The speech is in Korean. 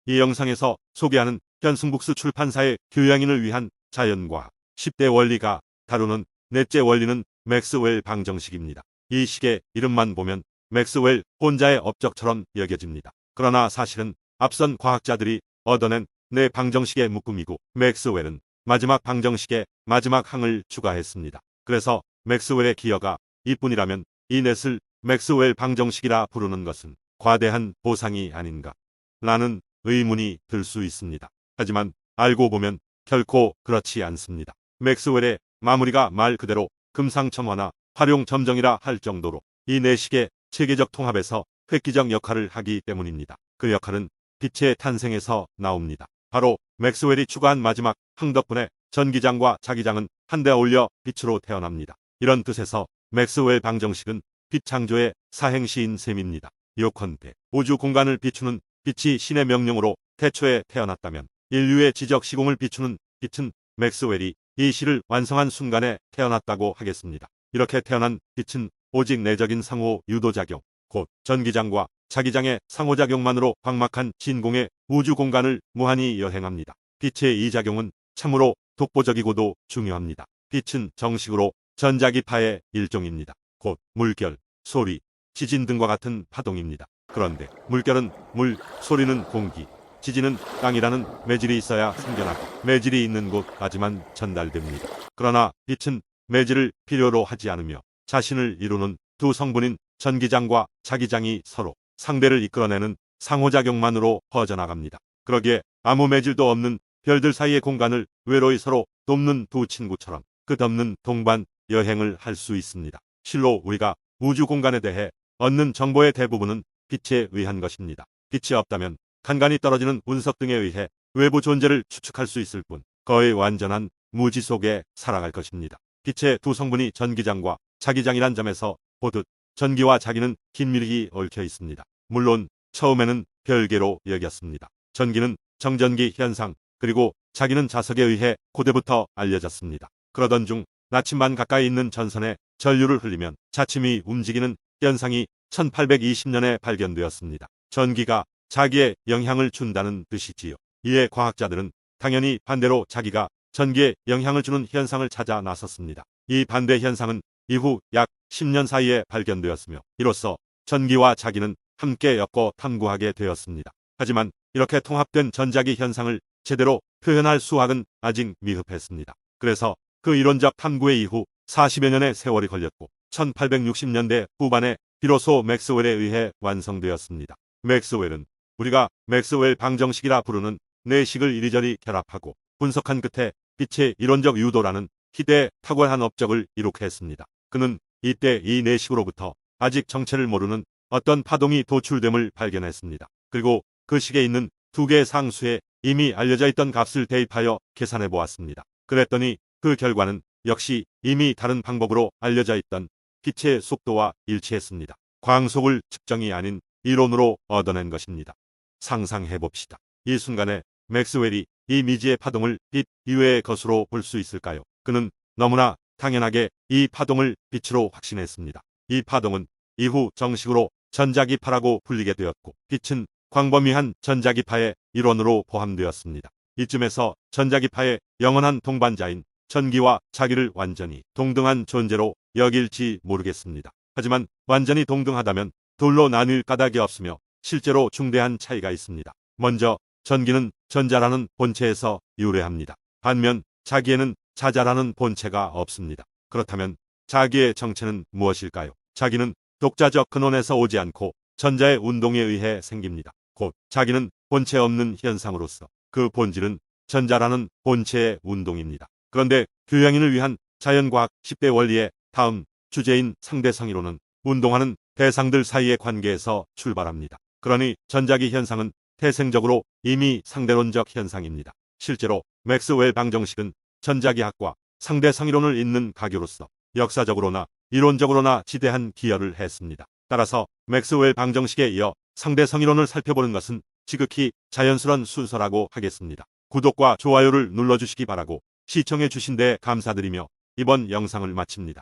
이 영상에서 소개하는 현승북스 출판사의 교양인을 위한 자연과학 10대 원리가 다루는 넷째 원리는 맥스웰 방정식입니다. 이 식의 이름만 보면 맥스웰 혼자의 업적처럼 여겨집니다. 그러나 사실은 앞선 과학자들이 얻어낸 네 방정식의 묶음이고 맥스웰은 마지막 방정식의 마지막 항을 추가했습니다. 그래서 맥스웰의 기여가 이뿐이라면 이 넷을 맥스웰 방정식이라 부르는 것은 과대한 보상이 아닌가 라는 의문이 들 수 있습니다. 하지만 알고 보면 결코 그렇지 않습니다. 맥스웰의 마무리가 말 그대로 금상첨화나 활용점정이라 할 정도로 이 네 식의 체계적 통합에서 획기적 역할을 하기 때문입니다. 그 역할은 빛의 탄생에서 나옵니다. 바로 맥스웰이 추가한 마지막 항 덕분에 전기장과 자기장은 한데 어울려 빛으로 태어납니다. 이런 뜻에서 맥스웰 방정식은 빛 창조의 사행시인 셈입니다. 요컨대 우주 공간을 비추는 빛이 신의 명령으로 태초에 태어났다면 인류의 지적 시공을 비추는 빛은 맥스웰이 이 시를 완성한 순간에 태어났다고 하겠습니다. 이렇게 태어난 빛은 오직 내적인 상호 유도작용, 곧 전기장과 자기장의 상호작용만으로 광막한 진공의 우주 공간을 무한히 여행합니다. 빛의 이 작용은 참으로 독보적이고도 중요합니다. 빛은 정식으로 전자기파의 일종입니다. 곧 물결, 소리, 지진 등과 같은 파동입니다. 그런데 물결은 물, 소리는 공기, 지진은 땅이라는 매질이 있어야 생겨나고 매질이 있는 곳까지만 전달됩니다. 그러나 빛은 매질을 필요로 하지 않으며 자신을 이루는 두 성분인 전기장과 자기장이 서로 상대를 이끌어내는 상호작용만으로 퍼져나갑니다. 그러기에 아무 매질도 없는 별들 사이의 공간을 외로이 서로 돕는 두 친구처럼 끝없는 동반 여행을 할 수 있습니다. 실로 우리가 우주 공간에 대해 얻는 정보의 대부분은 빛에 의한 것입니다. 빛이 없다면 간간히 떨어지는 운석 등에 의해 외부 존재를 추측할 수 있을 뿐 거의 완전한 무지 속에 살아갈 것입니다. 빛의 두 성분이 전기장과 자기장이란 점에서 보듯 전기와 자기는 긴밀히 얽혀 있습니다. 물론 처음에는 별개로 여겼습니다. 전기는 정전기 현상, 그리고 자기는 자석에 의해 고대부터 알려졌습니다. 그러던 중 나침반 가까이 있는 전선에 전류를 흘리면 자침이 움직이는 현상이 1820년에 발견되었습니다. 전기가 자기에 영향을 준다는 뜻이지요. 이에 과학자들은 당연히 반대로 자기가 전기에 영향을 주는 현상을 찾아 나섰습니다. 이 반대 현상은 이후 약 10년 사이에 발견되었으며 이로써 전기와 자기는 함께 엮어 탐구하게 되었습니다. 하지만 이렇게 통합된 전자기 현상을 제대로 표현할 수학은 아직 미흡했습니다. 그래서 그 이론적 탐구의 이후 40여 년의 세월이 걸렸고 1860년대 후반에 비로소 맥스웰에 의해 완성되었습니다. 맥스웰은 우리가 맥스웰 방정식이라 부르는 네 식을 이리저리 결합하고 분석한 끝에 빛의 이론적 유도라는 희대의 탁월한 업적을 이룩했습니다. 그는 이때 이 네 식으로부터 아직 정체를 모르는 어떤 파동이 도출됨을 발견했습니다. 그리고 그 식에 있는 두 개의 상수에 이미 알려져 있던 값을 대입하여 계산해 보았습니다. 그랬더니 그 결과는 역시 이미 다른 방법으로 알려져 있던 빛의 속도와 일치했습니다. 광속을 측정이 아닌 이론으로 얻어낸 것입니다. 상상해 봅시다. 이 순간에 맥스웰이 이 미지의 파동을 빛 이외의 것으로 볼 수 있을까요? 그는 너무나 당연하게 이 파동을 빛으로 확신했습니다. 이 파동은 이후 정식으로 전자기파라고 불리게 되었고 빛은 광범위한 전자기파의 일원으로 포함되었습니다. 이쯤에서 전자기파의 영원한 동반자인 전기와 자기를 완전히 동등한 존재로 여길지 모르겠습니다. 하지만 완전히 동등하다면 둘로 나뉠 까닭이 없으며 실제로 중대한 차이가 있습니다. 먼저 전기는 전자라는 본체에서 유래합니다. 반면 자기에는 자자라는 본체가 없습니다. 그렇다면 자기의 정체는 무엇일까요? 자기는 독자적 근원에서 오지 않고 전자의 운동에 의해 생깁니다. 곧 자기는 본체 없는 현상으로서 그 본질은 전자라는 본체의 운동입니다. 그런데 교양인을 위한 자연과학 10대 원리의 다음 주제인 상대성이론은 운동하는 대상들 사이의 관계에서 출발합니다. 그러니 전자기 현상은 태생적으로 이미 상대론적 현상입니다. 실제로 맥스웰 방정식은 전자기학과 상대성이론을 잇는 가교로서 역사적으로나 이론적으로나 지대한 기여를 했습니다. 따라서 맥스웰 방정식에 이어 상대성이론을 살펴보는 것은 지극히 자연스러운 순서라고 하겠습니다. 구독과 좋아요를 눌러주시기 바라고 시청해 주신 데 감사드리며 이번 영상을 마칩니다.